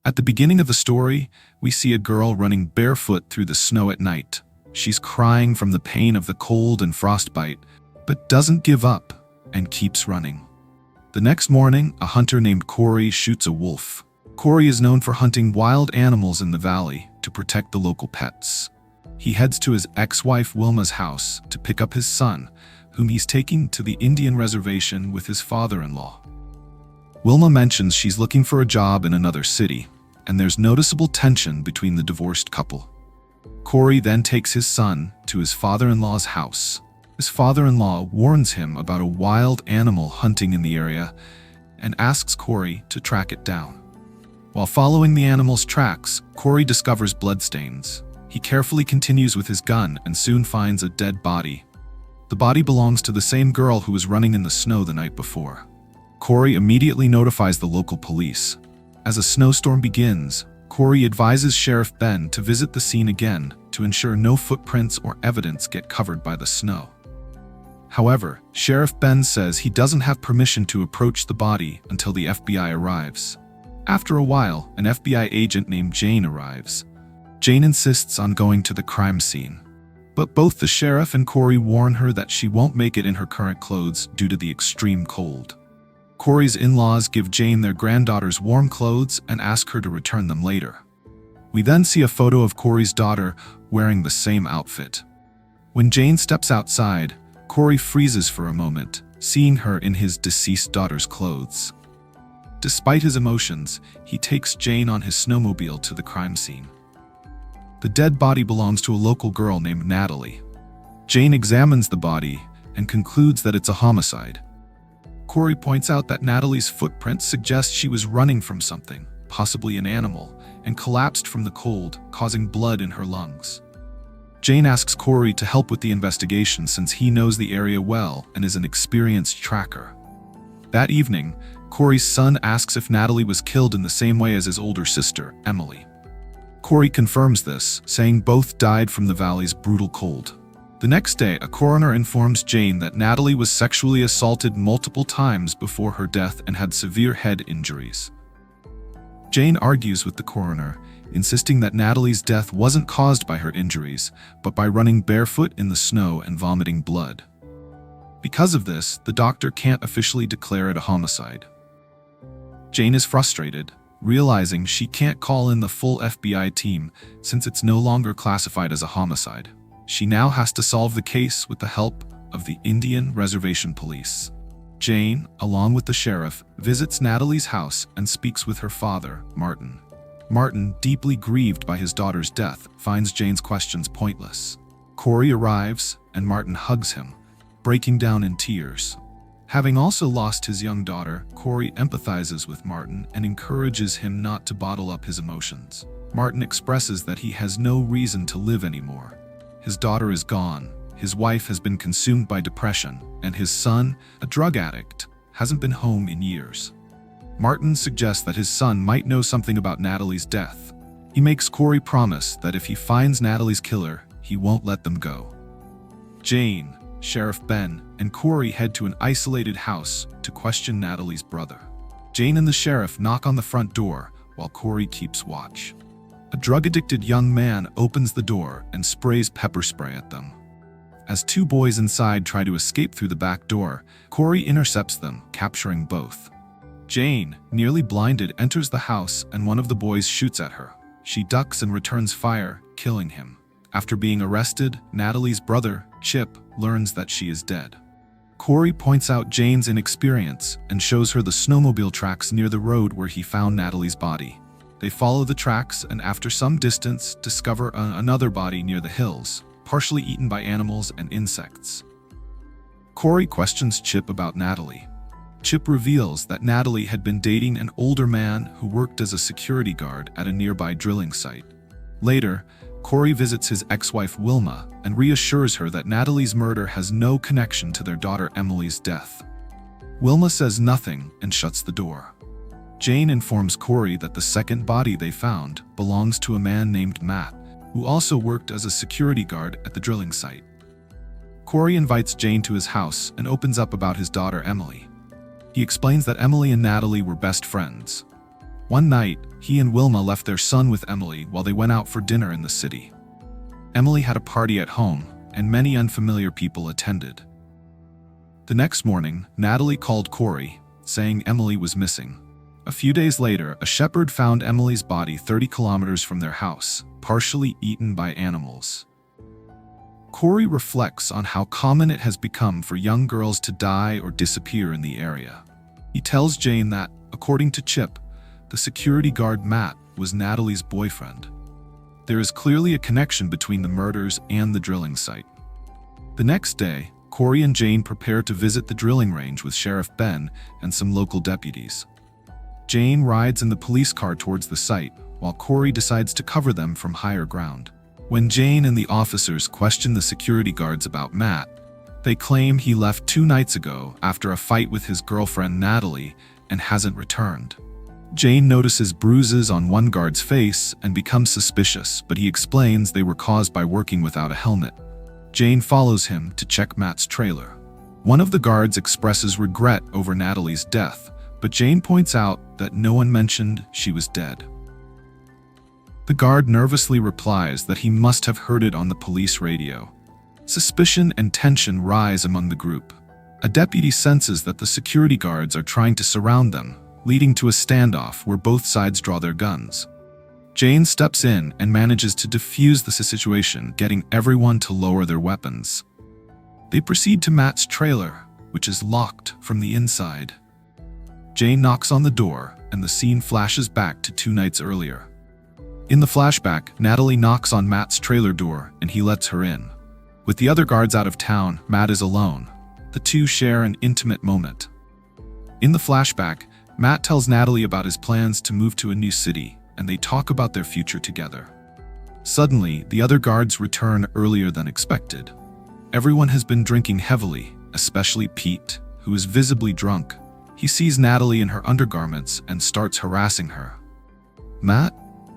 At the beginning of the story, we see a girl running barefoot through the snow at night. She's crying from the pain of the cold and frostbite, but doesn't give up and keeps running. The next morning, a hunter named Corey shoots a wolf. Corey is known for hunting wild animals in the valley to protect the local pets. He heads to his ex-wife Wilma's house to pick up his son, whom he's taking to the Indian reservation with his father-in-law. Wilma mentions she's looking for a job in another city, and there's noticeable tension between the divorced couple. Corey then takes his son to his father-in-law's house. His father-in-law warns him about a wild animal hunting in the area and asks Corey to track it down. While following the animal's tracks, Corey discovers bloodstains. He carefully continues with his gun and soon finds a dead body. The body belongs to the same girl who was running in the snow the night before. Corey immediately notifies the local police. As a snowstorm begins, Corey advises Sheriff Ben to visit the scene again to ensure no footprints or evidence get covered by the snow. However, Sheriff Ben says he doesn't have permission to approach the body until the FBI arrives. After a while, an FBI agent named Jane arrives. Jane insists on going to the crime scene, but both the sheriff and Corey warn her that she won't make it in her current clothes due to the extreme cold. Corey's in-laws give Jane their granddaughter's warm clothes and ask her to return them later. We then see a photo of Corey's daughter wearing the same outfit. When Jane steps outside, Corey freezes for a moment, seeing her in his deceased daughter's clothes. Despite his emotions, he takes Jane on his snowmobile to the crime scene. The dead body belongs to a local girl named Natalie. Jane examines the body and concludes that it's a homicide. Corey points out that Natalie's footprints suggest she was running from something, possibly an animal, and collapsed from the cold, causing blood in her lungs. Jane asks Corey to help with the investigation since he knows the area well and is an experienced tracker. That evening, Corey's son asks if Natalie was killed in the same way as his older sister, Emily. Corey confirms this, saying both died from the valley's brutal cold. The next day, a coroner informs Jane that Natalie was sexually assaulted multiple times before her death and had severe head injuries. Jane argues with the coroner, insisting that Natalie's death wasn't caused by her injuries, but by running barefoot in the snow and vomiting blood. Because of this, the doctor can't officially declare it a homicide. Jane is frustrated, realizing she can't call in the full FBI team since it's no longer classified as a homicide. She now has to solve the case with the help of the Indian Reservation Police. Jane, along with the sheriff, visits Natalie's house and speaks with her father, Martin. Martin, deeply grieved by his daughter's death, finds Jane's questions pointless. Corey arrives and Martin hugs him, breaking down in tears. Having also lost his young daughter, Corey empathizes with Martin and encourages him not to bottle up his emotions. Martin expresses that he has no reason to live anymore. His daughter is gone, his wife has been consumed by depression, and his son, a drug addict, hasn't been home in years. Martin suggests that his son might know something about Natalie's death. He makes Corey promise that if he finds Natalie's killer, he won't let them go. Jane, Sheriff Ben, and Corey head to an isolated house to question Natalie's brother. Jane and the sheriff knock on the front door while Corey keeps watch. A drug-addicted young man opens the door and sprays pepper spray at them. As two boys inside try to escape through the back door, Corey intercepts them, capturing both. Jane, nearly blinded, enters the house and one of the boys shoots at her. She ducks and returns fire, killing him. After being arrested, Natalie's brother, Chip, learns that she is dead. Corey points out Jane's inexperience and shows her the snowmobile tracks near the road where he found Natalie's body. They follow the tracks and after some distance discover another body near the hills, partially eaten by animals and insects. Corey questions Chip about Natalie. Chip reveals that Natalie had been dating an older man who worked as a security guard at a nearby drilling site. Later, Corey visits his ex-wife Wilma and reassures her that Natalie's murder has no connection to their daughter Emily's death. Wilma says nothing and shuts the door. Jane informs Corey that the second body they found belongs to a man named Matt, who also worked as a security guard at the drilling site. Corey invites Jane to his house and opens up about his daughter Emily. He explains that Emily and Natalie were best friends. One night, he and Wilma left their son with Emily while they went out for dinner in the city. Emily had a party at home, and many unfamiliar people attended. The next morning, Natalie called Corey, saying Emily was missing. A few days later, a shepherd found Emily's body 30 kilometers from their house, partially eaten by animals. Corey reflects on how common it has become for young girls to die or disappear in the area. He tells Jane that, according to Chip, the security guard Matt was Natalie's boyfriend. There is clearly a connection between the murders and the drilling site. The next day, Corey and Jane prepare to visit the drilling range with Sheriff Ben and some local deputies. Jane rides in the police car towards the site, while Corey decides to cover them from higher ground. When Jane and the officers question the security guards about Matt, they claim he left 2 nights ago after a fight with his girlfriend Natalie and hasn't returned. Jane notices bruises on one guard's face and becomes suspicious, but he explains they were caused by working without a helmet. Jane follows him to check Matt's trailer. One of the guards expresses regret over Natalie's death, but Jane points out that no one mentioned she was dead. The guard nervously replies that he must have heard it on the police radio. Suspicion and tension rise among the group. A deputy senses that the security guards are trying to surround them, leading to a standoff where both sides draw their guns. Jane steps in and manages to defuse the situation, getting everyone to lower their weapons. They proceed to Matt's trailer, which is locked from the inside. Jane knocks on the door, and the scene flashes back to 2 nights earlier. In the flashback, Natalie knocks on Matt's trailer door, and he lets her in. With the other guards out of town, Matt is alone. The two share an intimate moment. In the flashback, Matt tells Natalie about his plans to move to a new city, and they talk about their future together. Suddenly, the other guards return earlier than expected. Everyone has been drinking heavily, especially Pete, who is visibly drunk. He sees Natalie in her undergarments and starts harassing her. Matt,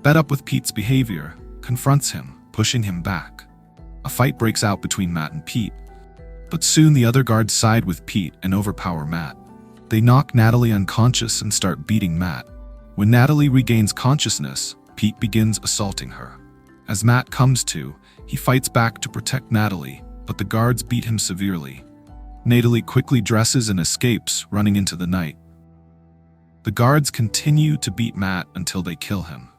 fed up with Pete's behavior, confronts him, pushing him back. A fight breaks out between Matt and Pete, but soon the other guards side with Pete and overpower Matt. They knock Natalie unconscious and start beating Matt. When Natalie regains consciousness, Pete begins assaulting her. As Matt comes to, he fights back to protect Natalie, but the guards beat him severely. Natalie quickly dresses and escapes, running into the night. The guards continue to beat Matt until they kill him.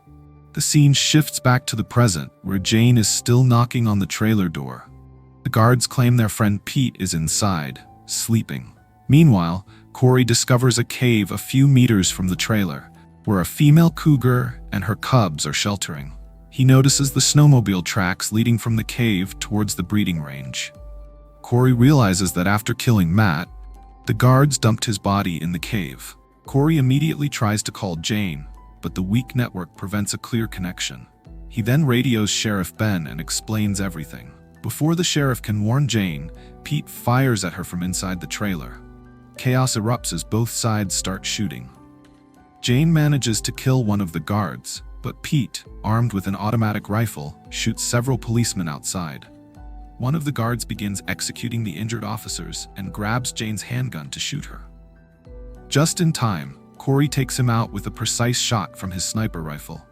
The scene shifts back to the present, where Jane is still knocking on the trailer door. The guards claim their friend Pete is inside, sleeping. Meanwhile, Corey discovers a cave a few meters from the trailer, where a female cougar and her cubs are sheltering. He notices the snowmobile tracks leading from the cave towards the breeding range. Corey realizes that after killing Matt, the guards dumped his body in the cave. Corey immediately tries to call Jane, but the weak network prevents a clear connection. He then radios Sheriff Ben and explains everything. Before the sheriff can warn Jane, Pete fires at her from inside the trailer. Chaos erupts as both sides start shooting. Jane manages to kill one of the guards, but Pete, armed with an automatic rifle, shoots several policemen outside. One of the guards begins executing the injured officers and grabs Jane's handgun to shoot her. Just in time, Corey takes him out with a precise shot from his sniper rifle.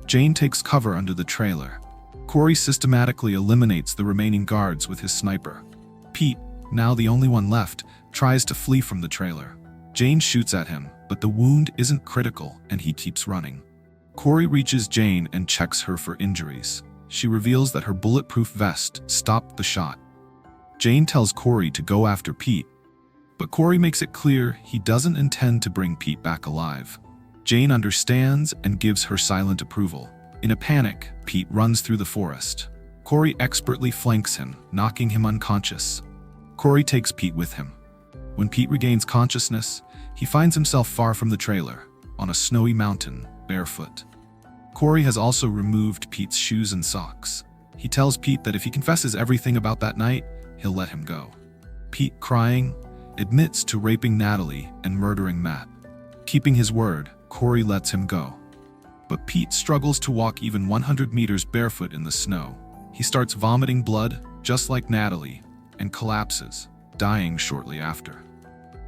Jane takes cover under the trailer. Corey systematically eliminates the remaining guards with his sniper. Pete, now the only one left, tries to flee from the trailer. Jane shoots at him, but the wound isn't critical and he keeps running. Corey reaches Jane and checks her for injuries. She reveals that her bulletproof vest stopped the shot. Jane tells Corey to go after Pete, but Corey makes it clear he doesn't intend to bring Pete back alive. Jane understands and gives her silent approval. In a panic, Pete runs through the forest. Corey expertly flanks him, knocking him unconscious. Corey takes Pete with him. When Pete regains consciousness, he finds himself far from the trailer, on a snowy mountain, barefoot. Corey has also removed Pete's shoes and socks. He tells Pete that if he confesses everything about that night, he'll let him go. Pete, crying, admits to raping Natalie and murdering Matt. Keeping his word, Corey lets him go. But Pete struggles to walk even 100 meters barefoot in the snow. He starts vomiting blood, just like Natalie, and collapses, dying shortly after.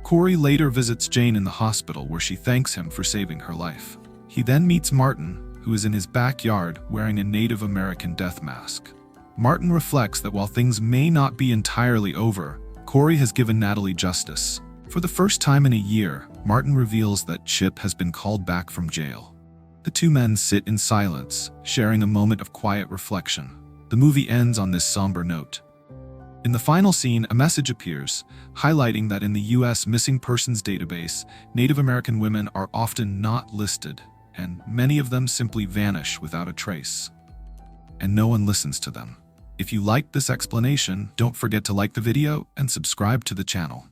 Corey later visits Jane in the hospital where she thanks him for saving her life. He then meets Martin, who is in his backyard wearing a Native American death mask. Martin reflects that while things may not be entirely over, Corey has given Natalie justice. For the first time in a year, Martin reveals that Chip has been called back from jail. The two men sit in silence, sharing a moment of quiet reflection. The movie ends on this somber note. In the final scene, a message appears, highlighting that in the U.S. missing persons database, Native American women are often not listed, and many of them simply vanish without a trace. And no one listens to them. If you liked this explanation, don't forget to like the video and subscribe to the channel.